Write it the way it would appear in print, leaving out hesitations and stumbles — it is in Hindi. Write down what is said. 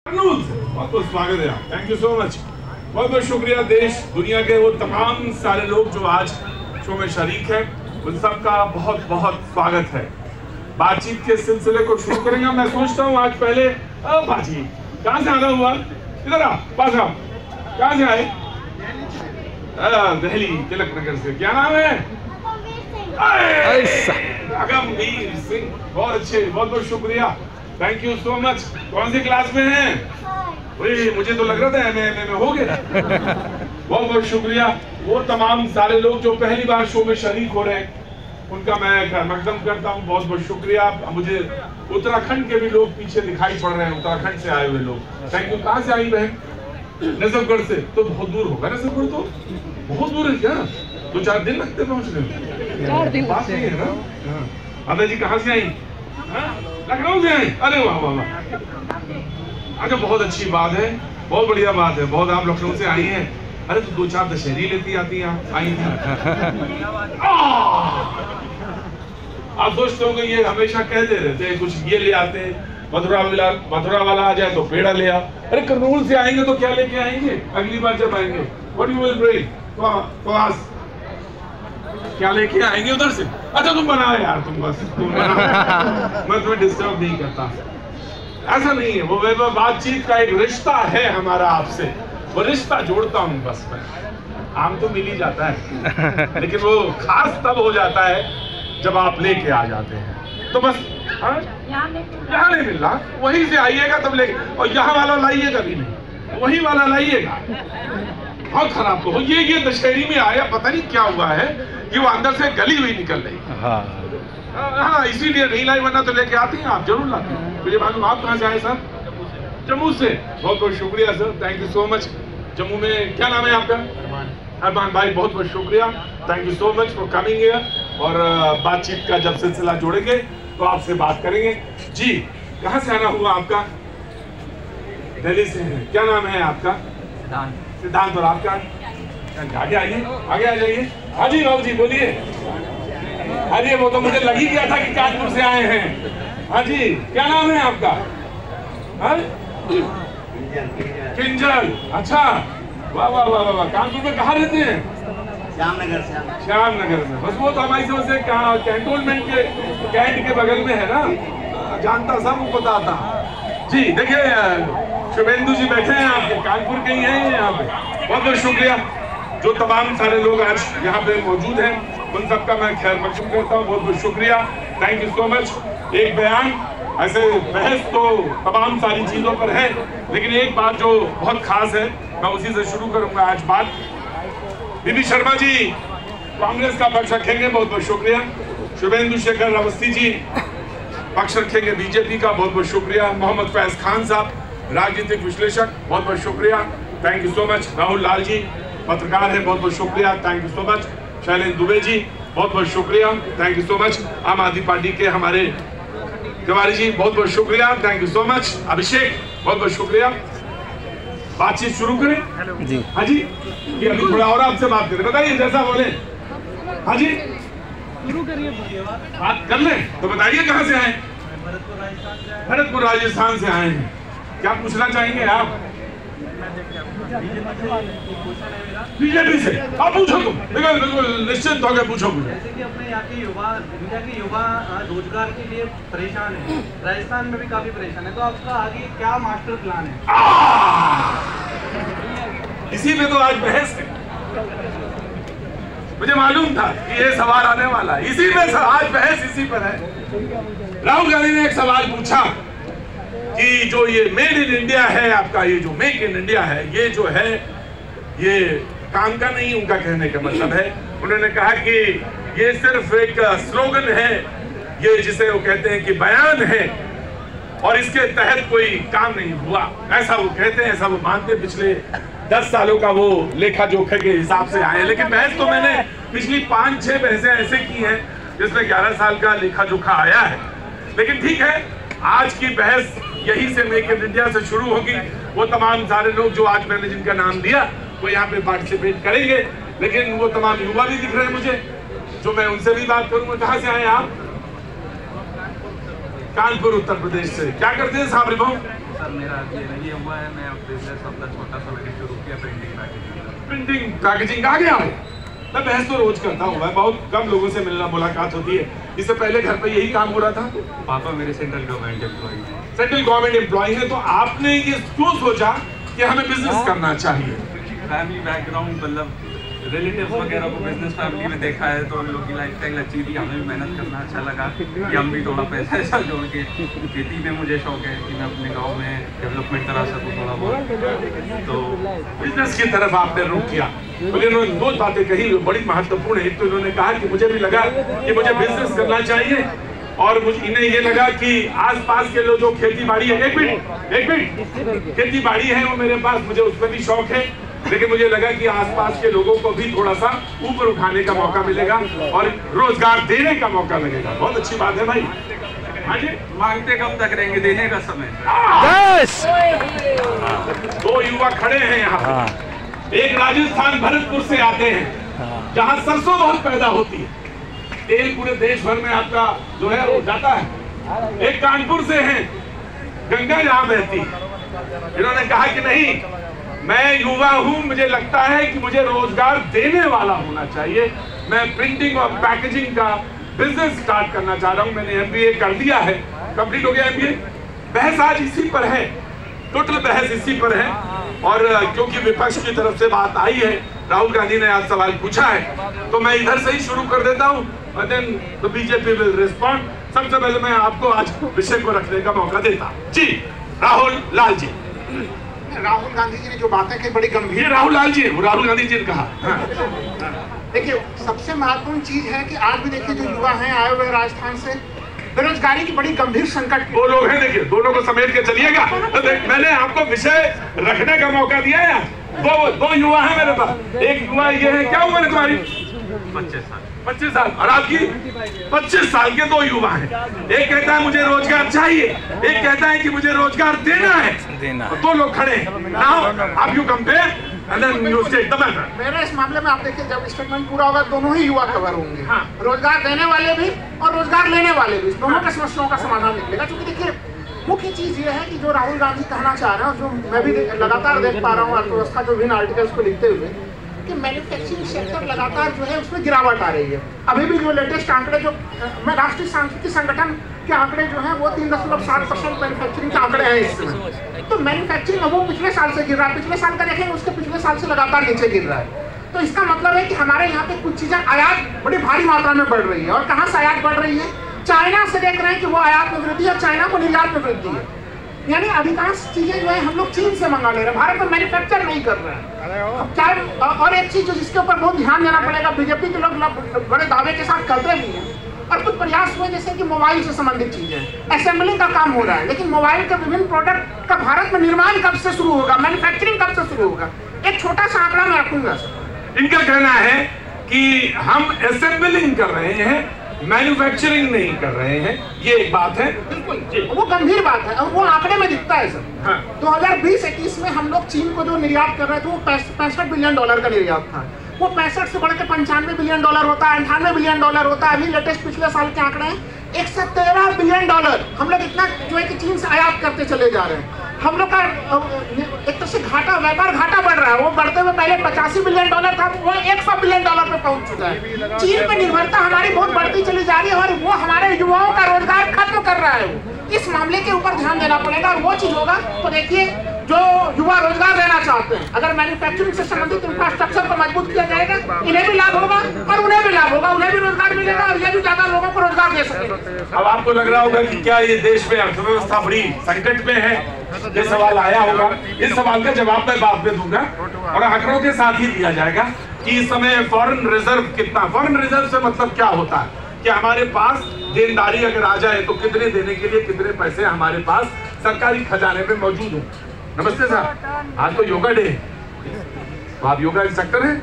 बहुत बहुत स्वागत है। Thank you so much. बहुत बहुत शुक्रिया। देश दुनिया के वो तमाम सारे लोग जो आज शो में शरीक हैं, उन सबका बहुत बहुत स्वागत है। बातचीत के सिलसिले को शुरू करेंगे। मैं सोचता हूँ आज पहले बाजी कहाँ से आना हुआ, इधर आ पास आओ। कहाँ से आए? दिल्ली तिलक नगर से। क्या नाम है? अगमवीर सिंह। बहुत अच्छे, बहुत बहुत शुक्रिया। Thank you so much. कौन सी क्लास में हैं? मुझे तो लग रहा था मैं हो गया। बहुत बहुत शुक्रिया। वो तमाम सारे लोग जो पहली बार शो में शरीक हो रहे हैं, उनका मैं मकदम करता हूँ। बहुत बहुत शुक्रिया। मुझे उत्तराखंड के भी लोग पीछे दिखाई पड़ रहे हैं, उत्तराखंड से आए हुए लोग। Thank you. कहाँ से आई बहन? नजफगढ़ से। तो बहुत दूर होगा नजफगढ़, तो बहुत दूर है क्या? 2-4 दिन लगते पहुँचने में? 4 दिन पास नहीं है ना? अदा जी कहाँ से आई? लखनऊ से आए? अरे वाह वाह वाह। अच्छा, बहुत अच्छी बात है, बहुत बढ़िया बात है। बहुत आप लखनऊ से आई हैं। अरे तो 2-4 दशहरी लेती आती हैं, आई थी। आप सोचते हो कि ये हमेशा कहते रहते हैं कुछ ये ले आते, मथुरा वाला आ जाए तो पेड़ा ले आ। अरे करनूल से आएंगे तो क्या लेके आएंगे अगली बार जब आएंगे? What you will bring? क्या लेके आएंगे उधर से? अच्छा तुम बनाओ यार, तुम बस तुम बनाओ। मैं तुम्हें डिस्टर्ब नहीं करता। ऐसा नहीं है, वो बातचीत का एक रिश्ता है हमारा आपसे, वो रिश्ता जोड़ता हूँ बस मैं। आम तो मिल ही जाता है, लेकिन वो खास तब हो जाता है जब आप लेके आ जाते हैं। तो बस यहाँ नहीं मिल रहा, वहीं से आइएगा तब लेके, और यहाँ वाला लाइएगा भी नहीं, वही वाला लाइएगा। बहुत खराब तो ये दशहरी में आया, पता नहीं क्या हुआ है कि वो अंदर से गली हुई निकल रही। हाँ, इसीलिए नहीं लाई, वरना तो लेके आती हैं आप, जरूर लाती हैं। मुझे मालूम। आप कहाँ से आए सर? जम्मू से। बहुत बहुत शुक्रिया sir, thank you so much. Jammu में क्या नाम है आपका? अरमान भाई, बहुत बहुत शुक्रिया। Thank you so much for coming here. और बातचीत का जब सिलसिला जोड़ेंगे तो आपसे बात करेंगे। जी, कहाँ से आना हुआ आपका? दिल्ली से है। क्या नाम है आपका? सिद्धांत। और आपका? आगे आइए, आगे आ जाइए। हाँ जी बाबू जी बोलिए। अरे वो तो मुझे लग ही गया था कि कानपुर से आए हैं। हाँ जी, क्या नाम है आपका? किंजल। अच्छा, वाह वाह वाह वाह। कानपुर में कहाँ रहते हैं? श्यामनगर से। श्यामनगर में। बस वो तो हमारी समझ से कैंटोनमेंट के कैंट के बगल में है ना, जानता सब पता था। जी देखिए, शुभेंदु जी बैठे हैं आपके, कानपुर के ही हैं यहाँ पे। बहुत बहुत शुक्रिया। जो तमाम सारे लोग आज यहाँ पे मौजूद हैं, उन सबका मैं खैर मकसूद करता हूँ। बहुत बहुत शुक्रिया, थैंक यू सो मच। एक बयान, ऐसे बहस तो तमाम सारी चीज़ों पर है, लेकिन एक बात जो बहुत खास है, मैं उसी से शुरू करूँगा आज बात। बीबी शर्मा जी कांग्रेस का पक्ष रखेंगे, बहुत बहुत शुक्रिया। शुभेंदु शेखर अवस्थी जी पक्ष रखेंगे बीजेपी का, बहुत बहुत शुक्रिया। मोहम्मद फैज खान साहब राजनीतिक विश्लेषक, बहुत बहुत शुक्रिया, thank you so much. Rahul Lal ji पत्रकार है, बहुत बहुत शुक्रिया, thank you so much. Shailendra Dubey ji, बहुत बहुत शुक्रिया, थैंक यू सो मच। आम आदमी पार्टी के हमारे तिवारी जी, बहुत बहुत शुक्रिया, थैंक यू सो मच। अभिषेक, बहुत बहुत शुक्रिया। बातचीत शुरू करें जी? हाँ जी, ये अभी थोड़ा और आपसे बात करें, बताइए जैसा बोले। हाँ जी शुरू करिए, बात कर लें तो बताइए कहाँ से आए? भरतपुर राजस्थान से आए हैं। क्या पूछना चाहेंगे आप? बीजेपी से। आप पूछो, तुम बिल्कुल बिल्कुल निश्चिंत होकर पूछो। जैसे कि अपने यहाँ के युवा, इंडिया के युवा रोजगार के लिए परेशान है, राजस्थान में भी काफी परेशान है, तो आपका आगे क्या मास्टर प्लान है? इसी में तो आज बहस है। मुझे मालूम था कि ये सवाल आने वाला है, इसी में आज बहस इसी पर है। राहुल गांधी ने एक सवाल पूछा कि जो ये मेड इन इंडिया है आपका, ये जो मेक इन इंडिया है, ये जो है ये काम का नहीं, उनका कहने का मतलब है। उन्होंने कहा कि ये सिर्फ एक स्लोगन है, ये जिसे वो कहते हैं कि बयान है, और इसके तहत कोई काम नहीं हुआ, ऐसा वो कहते हैं, ऐसा वो मानते। पिछले 10 सालों का वो लेखा जोखा के हिसाब से आए। लेकिन बहस तो मैंने पिछली 5-6 बहसें ऐसे की हैं जिसमें 11 साल का लेखा जोखा आया है। लेकिन ठीक है, आज की बहस यही से मेक इन इंडिया से शुरू होगी। वो तमाम सारे लोग जो आज मैंने जिनका नाम दिया वो यहाँ पे पार्टिसिपेट करेंगे, लेकिन वो तमाम युवा भी दिख रहे हैं मुझे, जो मैं उनसे भी बात करूंगा। कहाँ से आए आप? कानपुर उत्तर प्रदेश से। क्या करते हैं साहब? सर मेरा ये हुआ है, मैं बिजनेस अपना छोटा सा मैंने शुरू किया प्रिंटिंग पैकेजिंग आ गया। मैं बहस तो रोज करता हूँ, मैं बहुत कम लोगों से मिलना मुलाकात होती है। इससे पहले घर पे यही काम हो रहा था। पापा मेरे सेंट्रल गवर्नमेंट एम्प्लॉई हैं। सेंट्रल गवर्नमेंट एम्प्लॉई है, तो आपने ये क्यों सोचा कि हमें बिजनेस करना चाहिए? फैमिली बैकग्राउंड मतलब रिलेटिव्स वगैरह को बिजनेस फैमिली में देखा है, तो उन लोगों की लाइफस्टाइल अच्छी थी, हमें भी मेहनत करना अच्छा लगा कि हम भी थोड़ा पैसा ऐसा जोड़ के, खेती में मुझे शौक है कि मैं अपने गांव में डेवलपमेंट करा सकूं थोड़ा बहुत, तो बिजनेस की तरफ आपने रुख किया। तो इन्होंने दो बातें कही बड़ी महत्वपूर्ण है। एक तो इन्होंने कहा कि मुझे भी लगा कि मुझे बिजनेस करना चाहिए, और इन्हें ये लगा कि आसपास के लोग जो खेती बाड़ी है, एक मिनट खेती बाड़ी है वो मेरे पास, मुझे उसमें भी शौक है, लेकिन मुझे लगा कि आसपास के लोगों को भी थोड़ा सा ऊपर उठाने का मौका मिलेगा और रोजगार देने का मौका लगेगा। बहुत अच्छी बात है भाई। हाँ जी, मांगते कब तक रहेंगे, देने का समय। दो युवा खड़े हैं यहाँ। एक राजस्थान भरतपुर से आते हैं, जहाँ सरसों बहुत पैदा होती है, तेल पूरे देश भर में आपका जो है वो जाता है। एक कानपुर से हैं, गंगा जहाँ बहती है। इन्होंने कहा कि नहीं, मैं युवा हूं, मुझे लगता है कि मुझे रोजगार देने वाला होना चाहिए, मैं प्रिंटिंग और पैकेजिंग का बिजनेस स्टार्ट करना चाह रहा हूं। मैंने एमबीए कर दिया है, कंप्लीट हो गया एमबीए। बहस आज इसी पर है, टोटल बहस इसी पर है। और क्योंकि विपक्ष की तरफ से बात आई है, राहुल गांधी ने आज सवाल पूछा है, तो मैं इधर से ही शुरू कर देता हूं, और then the BJP will respond. सबसे पहले मैं आपको आज विषय को रखने का मौका देता हूं। जी राहुल लाल जी। राहुल गांधी जी ने जो बातें की बड़ी गंभीर। ये राहुल लाल जी है, वो राहुल गांधी जी ने कहा। देखिए, सबसे महत्वपूर्ण चीज है कि आज भी देखिए जो युवा हैं आए हुए राजस्थान से, बेरोजगारी की बड़ी गंभीर संकट। दो लोग हैं, देखिए दोनों को समेट के चलिएगा। तो मैंने आपको विषय रखने का मौका दिया है। दो युवा हैं मेरे पास। एक युवा ये है, क्या उम्र है तुम्हारी? 25 साल। और आपकी? 25 साल के दो युवा हैं। एक कहता है मुझे रोजगार चाहिए, एक कहता है कि मुझे रोजगार देना है। दो लोग खड़े हैं। नाउ आप you compare and then you state the matter. मेरे इस मामले में आप देखिए, जब स्टेटमेंट पूरा होगा दोनों ही युवा कवर होंगे। हाँ। रोजगार देने वाले भी और रोजगार लेने वाले भी, दोनों की समस्याओं का समाधान निकलेगा। क्योंकि देखिए, मुख्य चीज ये है कि जो राहुल गांधी कहना चाह रहे हैं, और जो मैं भी लगातार देख पा रहा हूँ अर्थव्यवस्था जो विभिन्न आर्टिकल्स को लिखते हुए, कि मैन्युफैक्चरिंग सेक्टर लगातार जो है उसमें गिरावट आ रही है। अभी भी जो लेटेस्ट आंकड़े, जो मैं राष्ट्रीय सांख्यिकी संगठन के आंकड़े जो हैं वो 3.7% मैन्युफैक्चरिंग के आंकड़े हैं इस समय। तो मैन्युफैक्चरिंग वो पिछले साल से गिर रहा है, पिछले साल का देखेंगे उसके पिछले साल से लगातार नीचे गिर रहा है। तो इसका मतलब है कि हमारे यहाँ पे कुछ चीजें आयात बड़ी भारी मात्रा में बढ़ रही है। और कहाँ से आयात बढ़ रही है? चाइना से देख रहे हैं कि वो आयात में वृद्धि है, चाइना को निर्यात में वृद्धि है। यानी अधिकांश चीजें जो है हम लोग चीन से मंगा ले रहे हैं, भारत में मैन्युफैक्चर नहीं कर रहे हैं। और एक चीज जिसके ऊपर बहुत ध्यान देना पड़ेगा, बीजेपी के लोग बड़े दावे के साथ करते भी हैं, और कुछ प्रयास हुए जैसे कि मोबाइल से संबंधित चीजें, असेंबलिंग का काम हो रहा है, लेकिन मोबाइल के विभिन्न प्रोडक्ट का भारत में निर्माण कब से शुरू होगा, मैन्युफैक्चरिंग कब से शुरू होगा? एक छोटा सा आंकड़ा मैं रखूंगा। इनका कहना है कि हम असेंबलिंग कर रहे हैं, मैन्युफैक्चरिंग नहीं कर रहे हैं। ये एक बात है, बिल्कुल वो गंभीर बात है, और वो आंकड़े में दिखता है सर। हाँ। 2020-21 में हम लोग चीन को जो निर्यात कर रहे थे वो $65 बिलियन का निर्यात था। वो 65 से बढ़ के $95 बिलियन होता है, $98 बिलियन होता है। अभी लेटेस्ट पिछले साल के आंकड़े हैं $113 बिलियन। हम लोग इतना जो है कि चीन से आयात करते चले जा रहे हैं। हम लोग का एक तरह से घाटा, व्यापार घाटा बढ़ रहा है। वो बढ़ते हुए पहले $85 बिलियन था, वो $100 बिलियन पे पहुंच चुका है। चीन पे निर्भरता हमारी बहुत बढ़ती चली जा रही है, और वो हमारे युवाओं का रोजगार खत्म कर रहा है। इस मामले के ऊपर ध्यान देना पड़ेगा, और वो चीज होगा तो देखिए, जो युवा रोजगार लेना चाहते हैं, अगर मैन्युफैक्चरिंग से संबंधित इंफ्रास्ट्रक्चर को मजबूत किया जाएगा, इन्हें भी लाभ होगा और उन्हें भी लाभ होगा, उन्हें भी रोजगार मिलेगा, और ये भी ज्यादा लोगों को रोजगार दे सकेंगे। अब आपको लग रहा होगा कि क्या ये देश में अर्थव्यवस्था बड़ी संकट में है, ये सवाल आया होगा। इस सवाल का जवाब मैं बाद में दूंगा, और आंकड़ों के साथ ही दिया जाएगा कि इस समय फॉरेन रिजर्व कितना। फॉरेन रिजर्व से मतलब क्या होता है कि हमारे पास देनदारी अगर आ जाए तो कितने देने के लिए कितने पैसे हमारे पास सरकारी खजाने में मौजूद हो। नमस्ते सर, आज तो योगा डे है, तो आप योगा इंस्ट्रक्टर हैं?